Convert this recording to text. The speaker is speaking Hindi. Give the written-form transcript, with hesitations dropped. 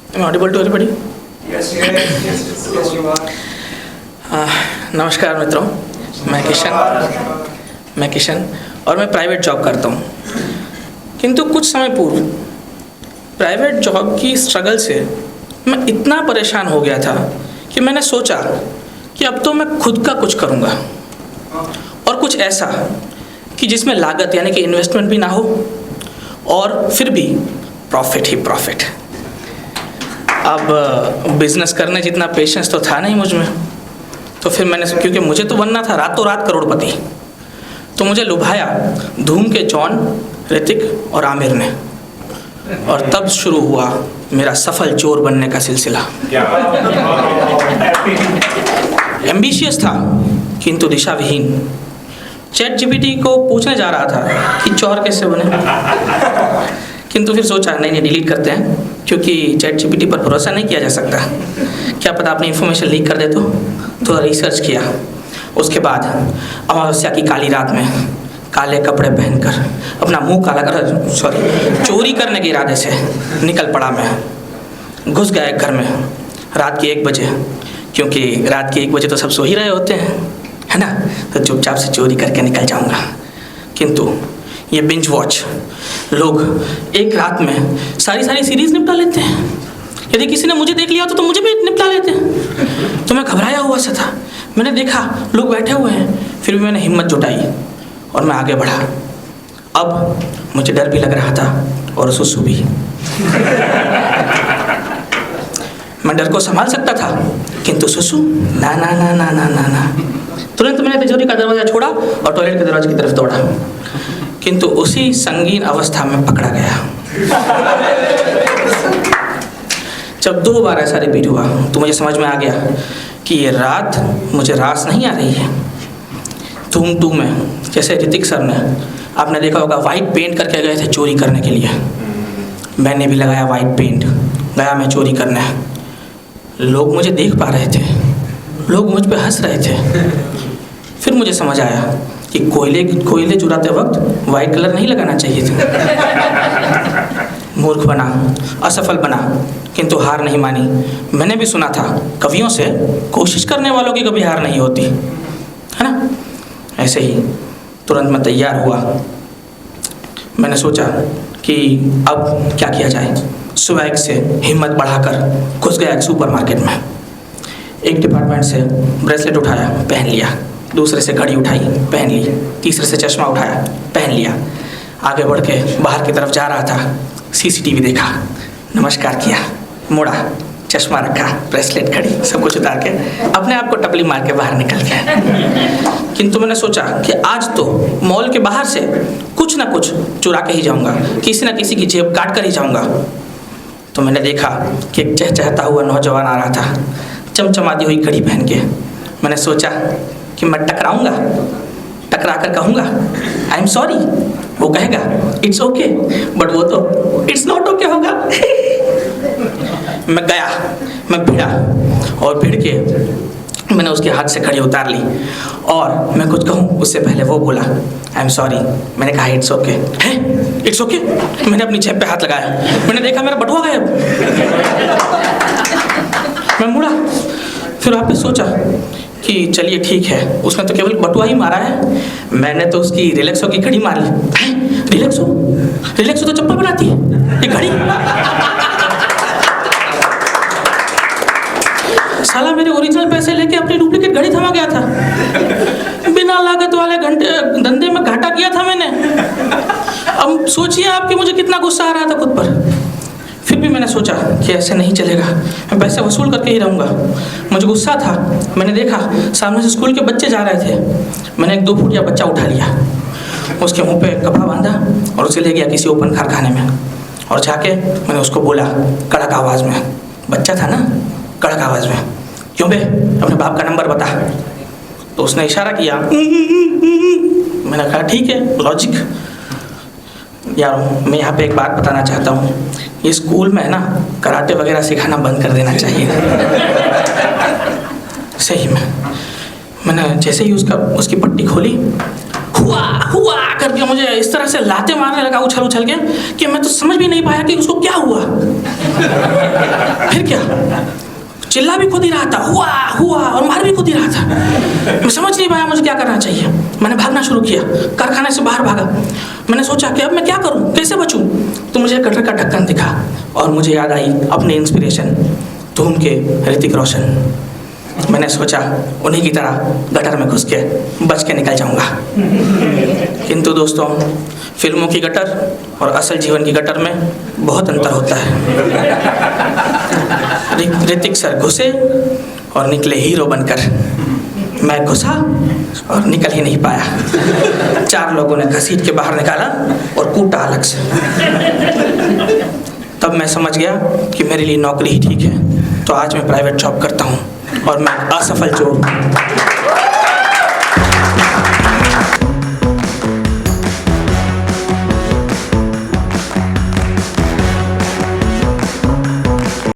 Am I audible to everybody? Yes, you are. नमस्कार मित्रों, मैं किशन और मैं प्राइवेट जॉब करता हूँ। किंतु कुछ समय पूर्व प्राइवेट जॉब की स्ट्रगल से मैं इतना परेशान हो गया था कि मैंने सोचा कि अब तो मैं खुद का कुछ करूँगा, और कुछ ऐसा कि जिसमें लागत यानी कि इन्वेस्टमेंट भी ना हो और फिर भी प्रॉफिट ही प्रॉफिट। अब बिजनेस करने जितना पेशेंस तो था नहीं मुझ में, तो फिर मैंने, क्योंकि मुझे तो बनना था रातों रात करोड़पति, तो मुझे लुभाया धूम के जॉन, ऋतिक और आमिर ने, और तब शुरू हुआ मेरा सफल चोर बनने का सिलसिला। एम्बिशियस था किंतु दिशा विहीन। चैट जीपीटी को पूछने जा रहा था कि चोर कैसे बने, किंतु फिर सोचा नहीं डिलीट करते हैं, क्योंकि चैट जीपीटी पर भरोसा नहीं किया जा सकता, क्या पता अपनी इन्फॉर्मेशन लीक कर दे। तो थोड़ा रिसर्च किया। उसके बाद अमावस्या की काली रात में काले कपड़े पहनकर अपना मुंह काला कर चोरी करने के इरादे से निकल पड़ा। मैं घुस गया एक घर में रात के 1 बजे, क्योंकि रात के 1 बजे तो सब सो ही रहे होते हैं, है ना, तो चुपचाप से चोरी करके निकल जाऊंगा। किंतु ये बिंज वॉच लोग एक रात में सारी सीरीज निपटा लेते हैं। यदि किसी ने मुझे देख लिया तो मुझे भी निपटा लेते हैं। तो मैं घबराया हुआ सा था। मैंने देखा लोग बैठे हुए हैं, फिर भी मैंने हिम्मत जुटाई और मैं आगे बढ़ा। अब मुझे डर भी लग रहा था और सुसु भी। मैं डर को संभाल सकता था, किंतु सुसु ना ना ना ना ना ना ना। तुरंत मैंने तिजोरी का दरवाजा छोड़ा और टॉयलेट के दरवाजे की तरफ दौड़ा, किंतु उसी संगीन अवस्था में पकड़ा गया। जब 2 बार ऐसा रिपीट हुआ तो मुझे समझ में आ गया कि ये रात मुझे रास नहीं आ रही है। धूम 2 में जैसे ऋतिक सर ने, आपने देखा होगा, वाइट पेंट करके गए थे चोरी करने के लिए। मैंने भी लगाया वाइट पेंट, गया मैं चोरी करने। लोग मुझे देख पा रहे थे, लोग मुझ पे हंस रहे थे। फिर मुझे समझ आया कि कोयले चुराते वक्त वाइट कलर नहीं लगाना चाहिए था। मूर्ख बना, असफल बना, किंतु हार नहीं मानी। मैंने भी सुना था कवियों से, कोशिश करने वालों की कभी हार नहीं होती, है ना। ऐसे ही तुरंत मैं तैयार हुआ। मैंने सोचा कि अब क्या किया जाए। स्वैग से हिम्मत बढ़ाकर घुस गया एक सुपरमार्केट में। एक डिपार्टमेंट से ब्रेसलेट उठाया, पहन लिया। दूसरे से घड़ी उठाई, पहन ली। तीसरे से चश्मा उठाया, पहन लिया। आगे बढ़ के बाहर की तरफ जा रहा था, सीसीटीवी देखा, नमस्कार किया, मुड़ा, चश्मा रखा, ब्रेसलेट, घड़ी सब कुछ उतार के अपने आप को टपली मार के बाहर निकल गया। किंतु मैंने सोचा कि आज तो मॉल के बाहर से कुछ ना कुछ चुरा के ही जाऊंगा, किसी ना किसी की जेब काट कर ही जाऊंगा। तो मैंने देखा कि एक चहचहाता हुआ नौजवान आ रहा था, चमचमाती हुई घड़ी पहन के। मैंने सोचा कि मैं टकराऊंगा, टकरा कर कहूँगा आई एम सॉरी। वो कहेगा इट्स ओके, बट वो तो इट्स नॉट ओके होगा। मैं गया, मैं भिड़ा, और भिड़ के मैंने उसके हाथ से घड़ी उतार ली, और मैं कुछ कहूँ उससे पहले वो बोला आई एम सॉरी। मैंने कहा इट्स ओके। है इट्स ओके। मैंने अपनी जेब पे हाथ लगाया, मैंने देखा मेरा बटुआ गायब। मैं मुड़ा, फिर वहाँ पे सोचा कि चलिए ठीक है, उसने तो केवल बटुआ ही मारा है, मैंने तो उसकी रिलैक्सो की घड़ी मार ली। रिलैक्सो तो चप्पल बनाती है, ये घड़ी। साला मेरे ओरिजिनल पैसे लेके अपनी डुप्लीकेट घड़ी थमा गया था। बिना लागत वाले धंधे में घाटा किया था मैंने। अब सोचिए आप कि मुझे कितना गुस्सा आ रहा था खुद पर। फिर भी मैंने सोचा कि ऐसे नहीं चलेगा, मैं पैसे वसूल करके ही रहूँगा। मुझे गुस्सा था। मैंने देखा सामने से स्कूल के बच्चे जा रहे थे। मैंने एक 2 फुटिया बच्चा उठा लिया, उसके मुंह पे कपड़ा बांधा और उसे ले गया किसी ओपन कारखाने में, और जाके मैंने उसको बोला कड़क आवाज़ में, बच्चा था ना, कड़क आवाज़ में, क्यों बे अपने बाप का नंबर बता। तो उसने इशारा किया। मैंने कहा ठीक है, लॉजिक। यार मैं यहाँ पे एक बात बताना चाहता हूँ, ये स्कूल में है ना, कराटे वगैरह सिखाना बंद कर देना चाहिए। सही में मैंने जैसे ही उसकी पट्टी खोली, हुआ हुआ करके मुझे इस तरह से लाते मारने लगा उछल उछल के कि मैं तो समझ भी नहीं पाया कि उसको क्या हुआ। फिर क्या, चिल्ला भी खुद ही रहा था, हुआ हुआ, और मार भी खुद ही रहा था। मैं समझ नहीं पाया मुझे क्या करना चाहिए। मैंने भागना शुरू किया, कारखाने से बाहर भागा। मैंने सोचा कि अब मैं क्या करूं, कैसे बचूं। तो मुझे गटर का ढक्कन दिखा और मुझे याद आई अपनी इंस्पिरेशन धूम के ऋतिक रोशन। मैंने सोचा उन्हीं की तरह गटर में घुस के बच के निकल जाऊंगा। किंतु दोस्तों, फिल्मों की गटर और असल जीवन की गटर में बहुत अंतर होता है। ऋतिक सर घुसे और निकले हीरो बनकर। मैं घुसा और निकल ही नहीं पाया। 4 लोगों ने घसीट के बाहर निकाला और कूटा अलग से। तब मैं समझ गया कि मेरे लिए नौकरी ही ठीक है। तो आज मैं प्राइवेट जॉब करता हूँ और मैं असफल चोर।